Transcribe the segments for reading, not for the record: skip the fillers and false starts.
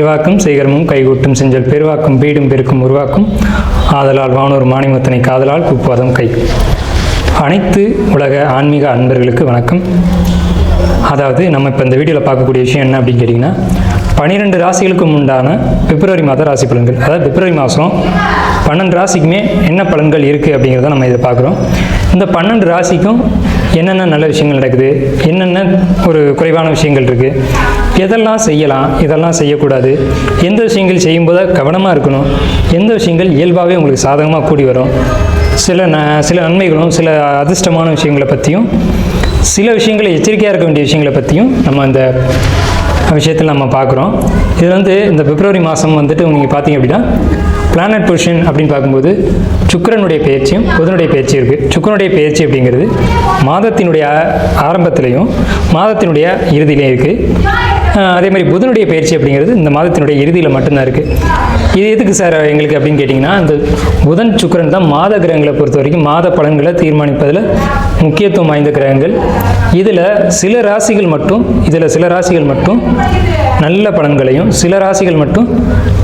செய்வாக்கும் செய்கரமும் கைகூட்டும் செஞ்சல் பெருவாக்கும் பீடும் பெருக்கும் உருவாக்கும் ஆதலால் வானூர் மாணிமுத்தனை காதலால் கூப்புவதும் கை. அனைத்து உலக ஆன்மீக அன்பர்களுக்கு வணக்கம். அதாவது நம்ம இப்போ இந்த வீடியோவில் பார்க்கக்கூடிய விஷயம் என்ன அப்படின்னு கேட்டிங்கன்னா, 12 ராசிகளுக்கும் உண்டான பிப்ரவரி மாத ராசி பலன்கள். அதாவது பிப்ரவரி மாதம் 12 ராசிக்குமே என்ன பலன்கள் இருக்குது அப்படிங்கிறத நம்ம இதை பார்க்குறோம். இந்த 12 ராசிக்கும் என்னென்ன நல்ல விஷயங்கள் நடக்குது, என்னென்ன ஒரு குறைவான விஷயங்கள் இருக்குது, எதெல்லாம் செய்யலாம், இதெல்லாம் செய்யக்கூடாது, எந்த விஷயங்கள் செய்யும்போது கவனமாக இருக்கணும், எந்த விஷயங்கள் இயல்பாகவே உங்களுக்கு சாதகமாக கூடி வரும், சில நன்மைகளும் சில அதிர்ஷ்டமான விஷயங்களை பற்றியும் சில விஷயங்களை எச்சரிக்கையாக இருக்க வேண்டிய விஷயங்களை பற்றியும் நம்ம இந்த விஷயத்தில் நம்ம பார்க்குறோம். இது இந்த பிப்ரவரி மாதம் நீங்கள் பார்த்தீங்க அப்படின்னா பிளானட் பொசிஷன் அப்படின்னு பார்க்கும்போது சுக்கிரனுடைய பயிற்சியும் புதனுடைய பயிற்சியும் இருக்குது. சுக்கிரனுடைய பயிற்சி அப்படிங்கிறது மாதத்தினுடைய ஆரம்பத்திலையும் மாதத்தினுடைய இறுதியிலையும் இருக்குது. அதே மாதிரி புதனுடைய பயிற்சி அப்படிங்கிறது இந்த மாதத்தினுடைய இறுதியில் மட்டும்தான் இருக்குது. இது எதுக்கு சார் எங்களுக்கு அப்படின்னு கேட்டிங்கன்னா, இந்த புதன் சுக்கிரன் தான் மாத கிரகங்களை பொறுத்த வரைக்கும் மாத பலன்களை தீர்மானிப்பதில் முக்கியத்துவம் வாய்ந்த கிரகங்கள். இதில் சில ராசிகள் மட்டும் நல்ல பலன்களையும் சில ராசிகள் மட்டும்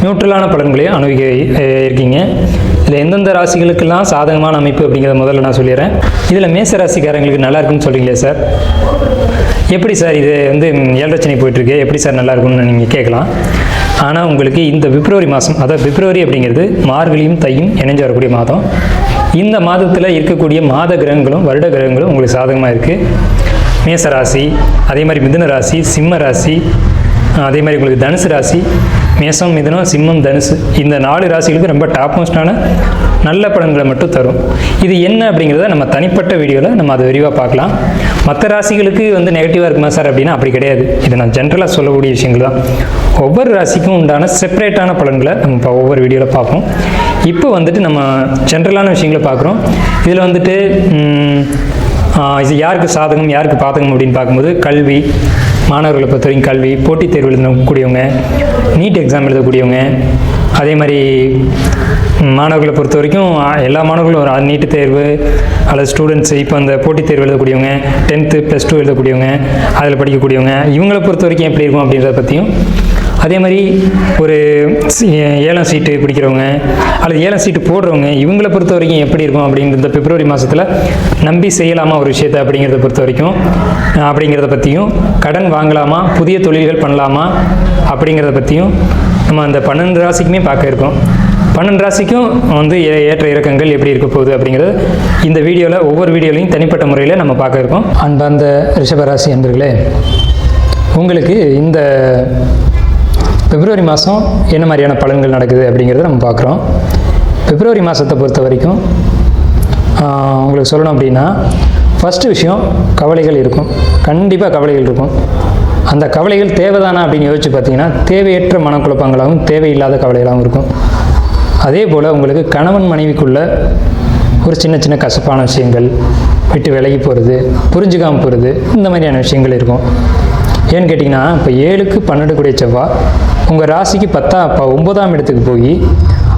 நியூட்ரலான பலன்களையும் அனுபவிக்க இருக்கீங்க. இதில் எந்தெந்த ராசிகளுக்கெல்லாம் சாதகமான அமைப்பு அப்படிங்கிறத முதல்ல நான் சொல்லிடுறேன். இதில் மேச ராசிக்காரங்களுக்கு நல்லா இருக்குன்னு சொல்கிறீங்களே சார், எப்படி சார் இது 7 சனி போயிட்டுருக்கு, எப்படி சார் நல்லா இருக்கும்னு நீங்கள் கேட்கலாம். ஆனால் உங்களுக்கு இந்த பிப்ரவரி மாதம், அதாவது பிப்ரவரி அப்படிங்கிறது மார்கழியும் தையும் இணைஞ்சு வரக்கூடிய மாதம். இந்த மாதத்தில் இருக்கக்கூடிய மாத கிரகங்களும் வருட கிரகங்களும் உங்களுக்கு சாதகமாக இருக்குது. மேச ராசி, அதே மாதிரி மிதுன ராசி, சிம்ம ராசி, அதே மாதிரி உங்களுக்கு தனுசு ராசி, மேசம், மிதுனம், சிம்மம், தனுசு, இந்த 4 ராசிகளுக்கு ரொம்ப டாப் மோஸ்டான நல்ல பலன்களை மட்டும் தரும். இது என்ன அப்படிங்கிறத நம்ம தனிப்பட்ட வீடியோவில் நம்ம அதை விரிவாக பார்க்கலாம். மற்ற ராசிகளுக்கு நெகட்டிவாக இருக்குமா சார் அப்படின்னா அப்படி கிடையாது. இது நான் ஜென்ரலாக சொல்லக்கூடிய விஷயங்கள் தான். ஒவ்வொரு ராசிக்கும் உண்டான செப்பரேட்டான பலன்களை நம்ம இப்போ ஒவ்வொரு வீடியோவில் பார்ப்போம். இப்போ நம்ம ஜென்ரலான விஷயங்களை பார்க்குறோம். இதில் இது யாருக்கு சாதகம் யாருக்கு பாதகம் அப்படின்னு பார்க்கும்போது கல்வி, மாணவர்களை பொறுத்த வரைக்கும் கல்வி, போட்டித் தேர்வு எழுதக்கூடியவங்க, நீட் எக்ஸாம் எழுதக்கூடியவங்க, அதே மாதிரி மாணவர்களை பொறுத்த வரைக்கும் எல்லா மாணவர்களும் ஒரு நீட்டு தேர்வு அல்லது ஸ்டூடெண்ட்ஸ் இப்போ அந்த போட்டித் தேர்வு எழுதக்கூடியவங்க, 10th +2 எழுதக்கூடியவங்க, அதில் படிக்கக்கூடியவங்க, இவங்களை பொறுத்த வரைக்கும் எப்படி இருக்கும் அப்படின்றத பற்றியும், அதே மாதிரி ஒரு 7ஆம் சீட்டு பிடிக்கிறவங்க அல்லது 7ஆம் சீட்டு போடுறவங்க, இவங்களை பொறுத்த வரைக்கும் எப்படி இருக்கும் அப்படிங்கிற இந்த பிப்ரவரி மாதத்தில் நம்பி செய்யலாமா ஒரு விஷயத்தை அப்படிங்கிறத பொறுத்த வரைக்கும் அப்படிங்கிறத பற்றியும், கடன் வாங்கலாமா, புதிய தொழில்கள் பண்ணலாமா அப்படிங்கிறத பற்றியும் நம்ம அந்த 12 ராசிக்குமே பார்க்க இருக்கோம். 12 ராசிக்கும் ஏற்ற இறக்கங்கள் எப்படி இருக்க போகுது அப்படிங்கிறது இந்த வீடியோவில் ஒவ்வொரு வீடியோலையும் தனிப்பட்ட முறையில் நம்ம பார்க்க இருக்கோம். அன்பார்ந்த ரிஷபராசி அன்பர்களே, உங்களுக்கு இந்த பிப்ரவரி மாதம் என்ன மாதிரியான பலன்கள் நடக்குது அப்படிங்கிறத நம்ம பார்க்குறோம். பிப்ரவரி மாதத்தை பொறுத்த வரைக்கும் உங்களுக்கு சொல்லணும் அப்படின்னா, ஃபஸ்ட்டு விஷயம் கவலைகள் இருக்கும். கண்டிப்பாக கவலைகள் இருக்கும். அந்த கவலைகள் தேவைதானா அப்படின்னு யோசிச்சு பார்த்தீங்கன்னா தேவையற்ற மனக்குழப்பங்களாகவும் தேவையில்லாத கவலைகளாகவும் இருக்கும். அதே போல் உங்களுக்கு கணவன் மனைவிக்குள்ள ஒரு சின்ன கசப்பான விஷயங்கள், விட்டு விலகி போகிறது, புரிஞ்சுக்காமல் போகிறது, இந்த மாதிரியான விஷயங்கள் இருக்கும். ஏன்னு கேட்டிங்கன்னா, இப்போ 7க்கு 12 கூடிய செவ்வாய் உங்கள் ராசிக்கு 9ஆம் இடத்துக்கு போய்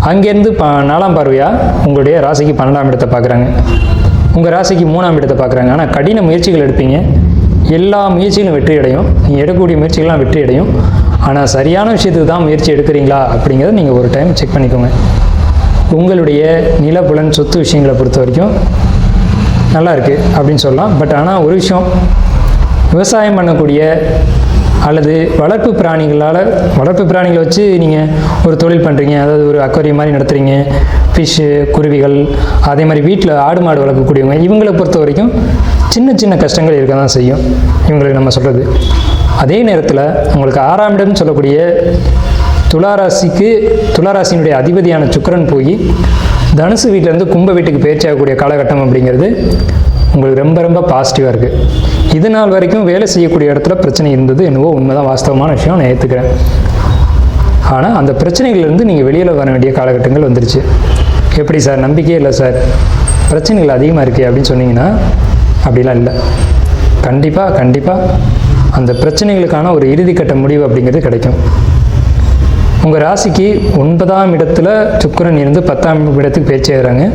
அங்கேருந்து 4ஆம் பார்வையாக உங்களுடைய ராசிக்கு 12ஆம் இடத்தை பார்க்குறாங்க, உங்கள் ராசிக்கு 3ஆம் இடத்தை பார்க்குறாங்க. ஆனால் கடின முயற்சிகள் எடுப்பீங்க, எல்லா முயற்சிகளும் வெற்றி அடையும், நீங்கள் எடுக்கக்கூடிய முயற்சிகள்லாம் வெற்றி அடையும். ஆனால் சரியான விஷயத்துக்கு தான் முயற்சி எடுக்கிறீங்களா அப்படிங்கிறத நீங்கள் ஒரு டைம் செக் பண்ணிக்கோங்க. உங்களுடைய நிலப்புலன் சொத்து விஷயங்களை பொறுத்த வரைக்கும் நல்லா இருக்குது அப்படின்னு சொல்லலாம். பட் ஆனால் ஒரு விஷயம், விவசாயம் பண்ணக்கூடிய அல்லது வளர்ப்பு பிராணிகளை வச்சு நீங்கள் ஒரு தொழில் பண்ணுறீங்க, அதாவது ஒரு அக்வாரியம் மாதிரி நடத்துகிறீங்க, ஃபிஷ்ஷு, குருவிகள், அதே மாதிரி வீட்டில் ஆடு மாடு வளர்க்கக்கூடியவங்க, இவங்களை பொறுத்த வரைக்கும் சின்ன கஷ்டங்கள் இருக்க தான் செய்யும் இவங்களுக்கு நம்ம சொல்கிறது. அதே நேரத்தில் உங்களுக்கு 6ஆம் இடம்னு சொல்லக்கூடிய துளாராசியினுடைய அதிபதியான சுக்கிரன் போய் தனுசு வீட்டிலேருந்து கும்ப வீட்டுக்கு பயிற்சி ஆகக்கூடிய காலகட்டம் அப்படிங்கிறது உங்களுக்கு ரொம்ப பாசிட்டிவாக இருக்குது. இது நாள் வரைக்கும் வேலை செய்யக்கூடிய இடத்துல பிரச்சனை இருந்தது என்னவோ உண்மைதான், வாஸ்தவமான விஷயம், நான் ஏற்றுக்கிறேன். ஆனால் அந்த பிரச்சனைகள்லேருந்து நீங்கள் வெளியில் வர வேண்டிய காலகட்டங்கள் வந்துருச்சு. எப்படி சார், நம்பிக்கையே இல்லை சார், பிரச்சனைகள் அதிகமாக இருக்குது அப்படின்னு சொன்னீங்கன்னா அப்படிலாம் இல்லை. கண்டிப்பாக அந்த பிரச்சனைகளுக்கான ஒரு இறுதிக்கட்ட முடிவு அப்படிங்கிறது கிடைக்கும். உங்கள் ராசிக்கு 9ஆம் இடத்துல சுக்கிரன் இருந்து 10ஆம் இடத்துக்கு பயிற்சி ஆகிறாங்க.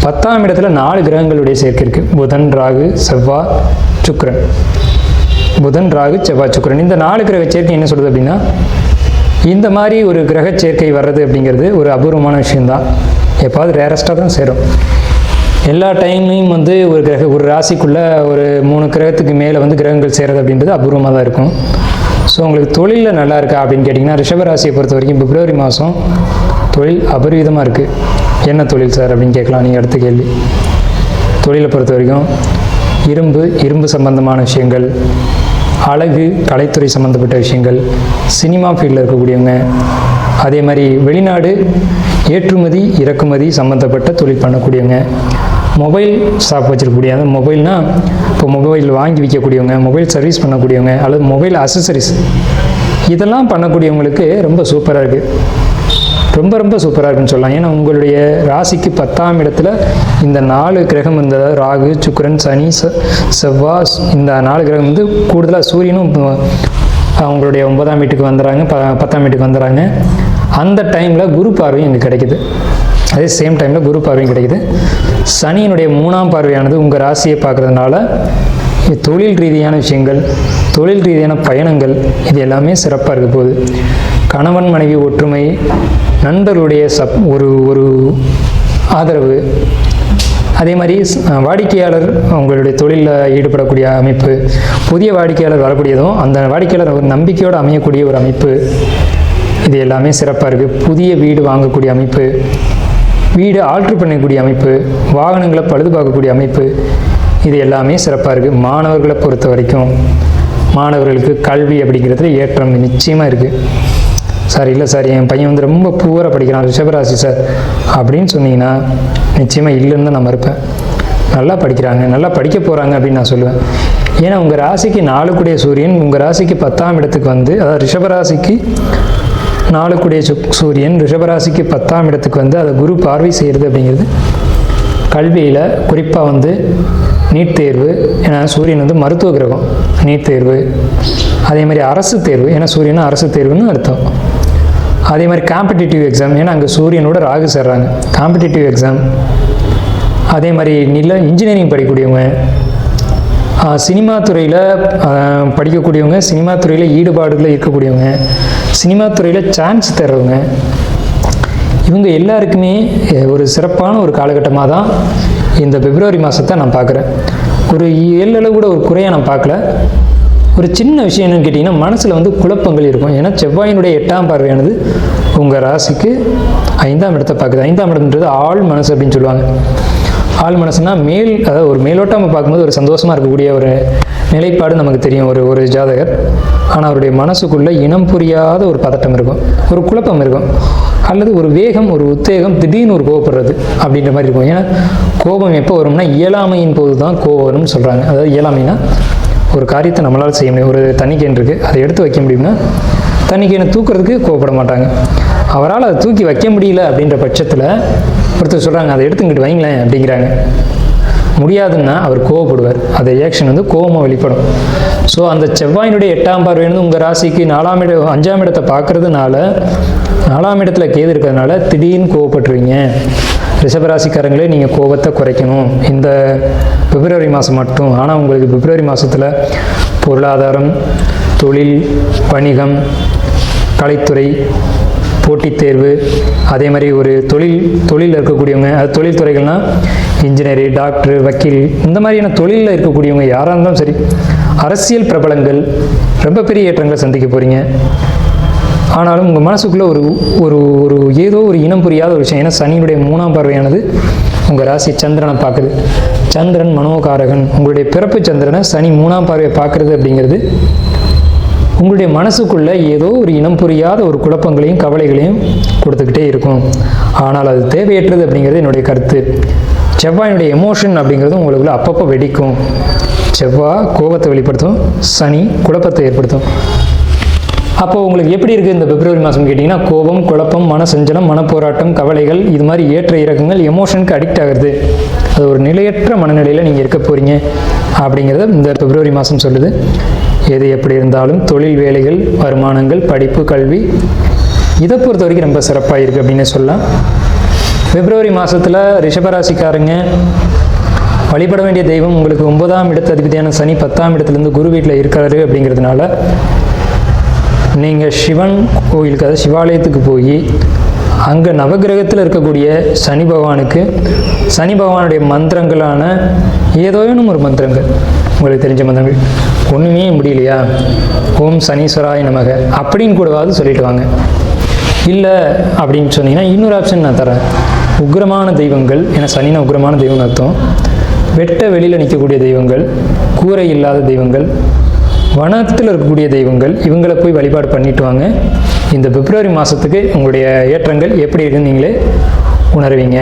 10ஆம் இடத்துல 4 கிரகங்களுடைய சேர்க்கை இருக்குது. புதன், ராகு, செவ்வாய், சுக்கிரன். புதன், ராகு, செவ்வாய், சுக்கிரன். இந்த 4 கிரக சேர்க்கை என்ன சொல்கிறது அப்படின்னா, இந்த மாதிரி ஒரு கிரக சேர்க்கை வர்றது அப்படிங்கிறது ஒரு அபூர்வமான விஷயந்தான். எப்பாவது ரேரஸ்ட்டாக தான் சேரும். எல்லா டைம்லையும் வந்து ஒரு ராசிக்குள்ளே ஒரு 3 கிரகத்துக்கு மேலே வந்து கிரகங்கள் சேருது அப்படின்றது அபூர்வமாக தான் இருக்கும். ஸோ உங்களுக்கு தொழிலில் நல்லா இருக்கா அப்படின்னு கேட்டிங்கன்னா, ரிஷபராசியை பொறுத்த வரைக்கும் பிப்ரவரி மாதம் தொழில் அபரிவிதமாக இருக்குது. என்ன தொழில் சார் அப்படின்னு கேட்கலாம் நீங்கள் அடுத்த கேள்வி. தொழிலை பொறுத்த வரைக்கும் இரும்பு சம்பந்தமான விஷயங்கள், அழகு கலைத்துறை சம்மந்தப்பட்ட விஷயங்கள், சினிமா ஃபீல்டில் இருக்கக்கூடியவங்க, அதே மாதிரி வெளிநாடு ஏற்றுமதி இறக்குமதி சம்மந்தப்பட்ட தொழில் பண்ணக்கூடியவங்க, மொபைல் ஷாப் வச்சுருக்கக்கூடிய, அந்த மொபைல்னால் இப்போ மொபைல் வாங்கி விற்கக்கூடியவங்க, மொபைல் சர்வீஸ் பண்ணக்கூடியவங்க, அல்லது மொபைல் அசசரிஸ், இதெல்லாம் பண்ணக்கூடியவங்களுக்கு ரொம்ப சூப்பராக இருக்குது. ரொம்ப சூப்பராக இருக்குன்னு சொல்லலாம். ஏன்னா உங்களுடைய ராசிக்கு 10ஆம் இடத்துல இந்த 4 கிரகம், இந்த ராகு, சுக்கிரன், சனி, செவ்வாய், இந்த 4 கிரகம் வந்து கூடுதலாக சூரியனும் அவங்களுடைய 9ஆம் வீட்டுக்கு வந்துடுறாங்க, 10ஆம் வீட்டுக்கு வந்துடுறாங்க. அந்த டைமில் குரு பார்வையும் இங்கே கிடைக்குது. அதே சேம் டைமில் குரு பார்வையும் கிடைக்குது. சனியினுடைய 3ஆம் பார்வையானது உங்கள் ராசியை பார்க்குறதுனால தொழில் ரீதியான விஷயங்கள், தொழில் ரீதியான பயணங்கள், இது எல்லாமே சிறப்பாக இருக்க போகுது. கணவன் மனைவி ஒற்றுமை, நண்பர்களுடைய ஒரு ஆதரவு, அதே மாதிரி வாடிக்கையாளர் உங்களுடைய தொழிலில் ஈடுபடக்கூடிய அமைப்பு, புதிய வாடிக்கையாளர் வரக்கூடியதும் அந்த வாடிக்கையாளர் ஒரு நம்பிக்கையோடு அமையக்கூடிய ஒரு அமைப்பு, இது எல்லாமே சிறப்பாக இருக்குது. புதிய வீடு வாங்கக்கூடிய அமைப்பு, வீடு ஆல்ட்ரு பண்ணக்கூடிய அமைப்பு, வாகனங்களை பழுது பார்க்கக்கூடிய அமைப்பு, இது எல்லாமே சிறப்பாக இருக்குது. மாணவர்களை பொறுத்த வரைக்கும் மாணவர்களுக்கு கல்வி அப்படிங்கிறது ஏற்றம் நிச்சயமாக இருக்குது. சார் இல்லை சார், என் பையன் வந்து ரொம்ப பூவராக படிக்கிறான் ரிஷபராசி சார் அப்படின்னு சொன்னீங்கன்னா நிச்சயமாக இல்லைன்னு தான் நான் மறுப்பேன். நல்லா படிக்கிறாங்க, நல்லா படிக்க போகிறாங்க அப்படின்னு நான் சொல்லுவேன். ஏன்னா உங்கள் ராசிக்கு 4 கூடிய சூரியன் உங்கள் ராசிக்கு 10ஆம் இடத்துக்கு வந்து, அதாவது ரிஷபராசிக்கு 4 கூடிய சூரியன் ரிஷபராசிக்கு 10ஆம் இடத்துக்கு வந்து அதை குரு பார்வை செய்கிறது அப்படிங்கிறது கல்வியில் குறிப்பாக வந்து நீட் தேர்வு, ஏன்னா சூரியன் வந்து மருத்துவ கிரகம், நீட் தேர்வு, அதே மாதிரி அரசு தேர்வு, ஏன்னா சூரியன் அரசு தேர்வுன்னு அர்த்தம். அதே மாதிரி காம்படிட்டிவ் எக்ஸாம், ஏன்னா அங்கே சூரியனோட ராகு சேர்றாங்க, காம்படிட்டிவ் எக்ஸாம். அதே மாதிரி இன்ஜினியரிங் படிக்கக்கூடியவங்க, சினிமா துறையில் படிக்கக்கூடியவங்க, சினிமா துறையில் ஈடுபாடுகளில் இருக்கக்கூடியவங்க, சினிமா துறையில் சான்ஸ் தர்றவங்க, இவங்க எல்லாருக்குமே ஒரு சிறப்பான ஒரு காலகட்டமாக தான் இந்த பிப்ரவரி மாதத்தை நான் பார்க்குறேன். ஒரு எல்லளவு கூட ஒரு குறையாக நான் பார்க்கல. ஒரு சின்ன விஷயம் என்னன்னு கேட்டிங்கன்னா, மனசில் வந்து குழப்பங்கள் இருக்கும். ஏன்னா செவ்வாயினுடைய 8ஆம் பார்வையானது உங்கள் ராசிக்கு 5ஆம் இடத்தை பார்க்குது. 5ஆம் இடம்ன்றது ஆள் மனசு அப்படின்னு சொல்லுவாங்க. ஆள் மனசுனா அதாவது ஒரு மேலோட்டமாக பார்க்கும்போது ஒரு சந்தோஷமாக இருக்கக்கூடிய ஒரு நிலைப்பாடு நமக்கு தெரியும் ஒரு ஜாதகர். ஆனால் அவருடைய மனசுக்குள்ளே இனம் புரியாத ஒரு பதட்டம் இருக்கும், ஒரு குழப்பம் இருக்கும், அல்லது ஒரு வேகம், ஒரு உத்தேகம், திடீர்னு ஒரு கோவப்படுறது அப்படின்ற மாதிரி இருக்கும். ஏன்னா கோபம் எப்போ வரும்னா இயலாமையின் போது தான் கோபம் வரும்னு சொல்கிறாங்க. அதாவது இயலாமைனா ஒரு காரியத்தை நம்மளால் செய்ய முடியும். ஒரு தண்ணிக்கேன் இருக்குது, அதை எடுத்து வைக்க முடியும்னா தண்ணிக்கேனை தூக்குறதுக்கு கோவப்பட மாட்டாங்க. அவரால் அதை தூக்கி வைக்க முடியல அப்படின்ற பட்சத்தில் ஒருத்தர் சொல்கிறாங்க அதை எடுத்து இங்கிட்டு வைங்களேன் அப்படிங்கிறாங்க. முடியாதுன்னா அவர் கோவப்படுவார். அந்த ரியாக்ஷன் வந்து கோபமாக வெளிப்படும். ஸோ அந்த செவ்வாயினுடைய 8ஆம் பார்வையிலிருந்து உங்கள் ராசிக்கு 5ஆம் இடத்தை பார்க்கறதுனால, 4ஆம் இடத்துல கேது இருக்கிறதுனால திடீர்னு கோவப்பட்டுருவீங்க. ரிஷபராசிக்காரங்களே நீங்கள் கோபத்தை குறைக்கணும் இந்த பிப்ரவரி மாதம் மட்டும். ஆனால் உங்களுக்கு பிப்ரவரி மாதத்தில் பொருளாதாரம், தொழில், வணிகம், கலைத்துறை, போட்டித் தேர்வு, அதே மாதிரி ஒரு தொழிலில் இருக்கக்கூடியவங்க, அது தொழில் துறைகள்னால் இன்ஜினியரு, டாக்டரு, வக்கீல், இந்த மாதிரியான தொழிலில் இருக்கக்கூடியவங்க யாராக இருந்தாலும் சரி, அரசியல் பிரபலங்கள் ரொம்ப பெரிய ஏற்றங்களை சந்திக்க போகிறீங்க. ஆனாலும் உங்கள் மனசுக்குள்ளே ஒரு ஏதோ ஒரு இனம் புரியாத ஒரு விஷயம். ஏன்னா சனியினுடைய 3ஆம் பார்வையானது உங்கள் ராசி சந்திரனை பார்க்குது. சந்திரன் மனோகாரகன். உங்களுடைய பிறப்பு சந்திரனை சனி 3ஆம் பார்வையை பார்க்குறது அப்படிங்கிறது உங்களுடைய மனசுக்குள்ளே ஏதோ ஒரு இனம் புரியாத ஒரு குழப்பங்களையும் கவலைகளையும் கொடுத்துக்கிட்டே இருக்கும். ஆனால் அது தேவையற்றது அப்படிங்கிறது என்னுடைய கருத்து. செவ்வாயினுடைய எமோஷன் அப்படிங்கிறது உங்களுக்குள்ள அப்பப்போ வெடிக்கும். செவ்வாய் கோபத்தை வெளிப்படுத்தும், சனி குழப்பத்தை ஏற்படுத்தும். அப்போ உங்களுக்கு எப்படி இருக்குது இந்த பிப்ரவரி மாதம் கேட்டிங்கன்னா, கோபம், குழப்பம், மனசஞ்சலம், மனப்போராட்டம், கவலைகள், இது மாதிரி ஏற்ற இறக்கங்கள், எமோஷனுக்கு அடிக்ட் ஆகிறது. அது ஒரு நிலையற்ற மனநிலையில் நீங்கள் இருக்க போகிறீங்க அப்படிங்கிறத இந்த பிப்ரவரி மாதம் சொல்லுது. எது எப்படி இருந்தாலும் தொழில், வேலைகள், வருமானங்கள், படிப்பு, கல்வி, இதை பொறுத்த வரைக்கும் ரொம்ப சிறப்பாக இருக்குது அப்படின்னு சொல்லலாம். பிப்ரவரி மாதத்தில் ரிஷபராசிக்காரங்க வழிபட வேண்டிய தெய்வம் உங்களுக்கு 9ஆம் இடத்து அதிபதியான சனி 10ஆம் இடத்துலேருந்து குரு வீட்டில் இருக்காரு அப்படிங்கிறதுனால நீங்கள் சிவன் கோயிலுக்கு, அதாவது சிவாலயத்துக்கு போய் அங்கே நவகிரகத்தில் இருக்கக்கூடிய சனி பகவானுக்கு சனி பகவானுடைய மந்திரங்களான ஏதோனும் ஒரு மந்திரங்கள், உங்களுக்கு தெரிஞ்ச மந்திரங்கள், ஒன்றுமே முடியலையா, ஓம் சனீஸ்வராய நமக அப்படின்னு கூடவாது சொல்லிட்டு வாங்க. இல்லை அப்படின்னு சொன்னீங்கன்னா இன்னொரு ஆப்ஷன் நான் தரேன். உக்ரமான தெய்வங்கள், ஏன்னா சனினா உக்ரமான தெய்வம் அர்த்தம். வெட்ட வெளியில் நிற்கக்கூடிய தெய்வங்கள், கூரை இல்லாத தெய்வங்கள், வனத்தில் இருக்கக்கூடிய தெய்வங்கள், இவங்களை போய் வழிபாடு பண்ணிட்டு வாங்க. இந்த பிப்ரவரி மாதத்துக்கு உங்களுடைய ஏற்றங்கள் எப்படி இருக்குன்னு நீங்களே உணர்வீங்க.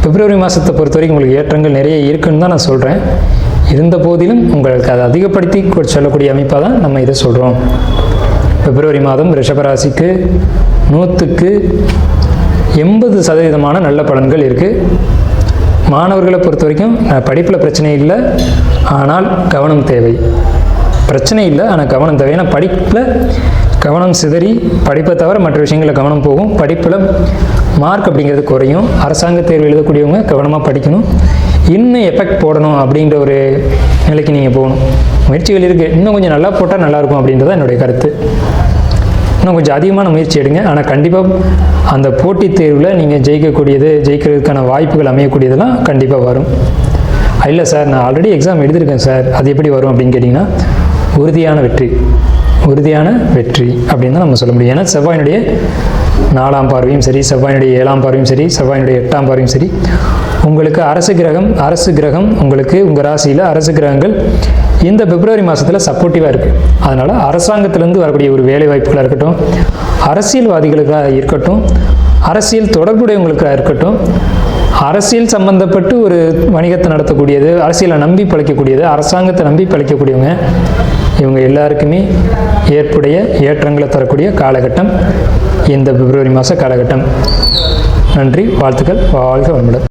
பிப்ரவரி மாதத்தை பொறுத்த வரைக்கும் உங்களுக்கு ஏற்றங்கள் நிறைய இருக்குன்னு தான் நான் சொல்கிறேன். இருந்த போதிலும் உங்களுக்கு அதை அதிகப்படுத்தி சொல்லக்கூடிய அமைப்பாக தான் நம்ம இதை சொல்கிறோம். பிப்ரவரி மாதம் ரிஷபராசிக்கு 100க்கு 80% நல்ல பலன்கள் இருக்குது. மாணவர்களை பொறுத்த வரைக்கும் படிப்பில் பிரச்சனை இல்லை, ஆனால் கவனம் தேவை. பிரச்சனை இல்லை, ஆனால் கவனம் தேவை. ஏன்னா படிப்பில் கவனம் சிதறி படிப்பை தவிர மற்ற விஷயங்களில் கவனம் போகும். படிப்பில் மார்க் அப்படிங்கிறது குறையும். அரசாங்க தேர்வு எழுதக்கூடியவங்க கவனமாக படிக்கணும். இன்னும் எஃபெக்ட் போடணும் அப்படின்ற ஒரு நிலைக்கு நீங்கள் போகணும். முயற்சிகள் இருக்குது, இன்னும் கொஞ்சம் நல்லா போட்டால் நல்லாயிருக்கும் அப்படின்றத என்னுடைய கருத்து. இன்னும் கொஞ்சம் அதிகமான முயற்சி எடுங்க. ஆனால் கண்டிப்பாக அந்த போட்டித் தேர்வில் நீங்கள் ஜெயிக்கிறதுக்கான வாய்ப்புகள் அமையக்கூடியதெல்லாம் கண்டிப்பாக வரும். இல்லை சார், நான் ஆல்ரெடி எக்ஸாம் எழுதியிருக்கேன் சார், அது எப்படி வரும் அப்படின்னு கேட்டிங்கன்னா, உறுதியான வெற்றி அப்படின்னு தான் நம்ம சொல்ல முடியும். ஏன்னா செவ்வாயினுடைய 4ஆம் பார்வையும் சரி, செவ்வாயினுடைய 7ஆம் பார்வையும் சரி, செவ்வாயினுடைய 8ஆம் பார்வையும் சரி, உங்களுக்கு அரசு கிரகம் உங்களுக்கு உங்கள் ராசியில் அரசு கிரகங்கள் இந்த பிப்ரவரி மாதத்தில் சப்போர்ட்டிவாக இருக்குது. அதனால் அரசாங்கத்திலேருந்து வரக்கூடிய ஒரு வேலை வாய்ப்புகளாக இருக்கட்டும், அரசியல்வாதிகளுக்காக இருக்கட்டும், அரசியல் தொடர்புடையவங்களுக்காக இருக்கட்டும், அரசியல் சம்பந்தப்பட்டு ஒரு வணிகத்தை நடத்தக்கூடியது, அரசியலை நம்பி பழைக்கக்கூடியது, அரசாங்கத்தை நம்பி பழைக்கக்கூடியவங்க, இவங்க எல்லாருக்குமே ஏற்புடைய ஏற்றங்களை தரக்கூடிய காலகட்டம் இந்த பிப்ரவரி மாத காலகட்டம். நன்றி, வாழ்த்துக்கள், வாழ்க வளமுடன்.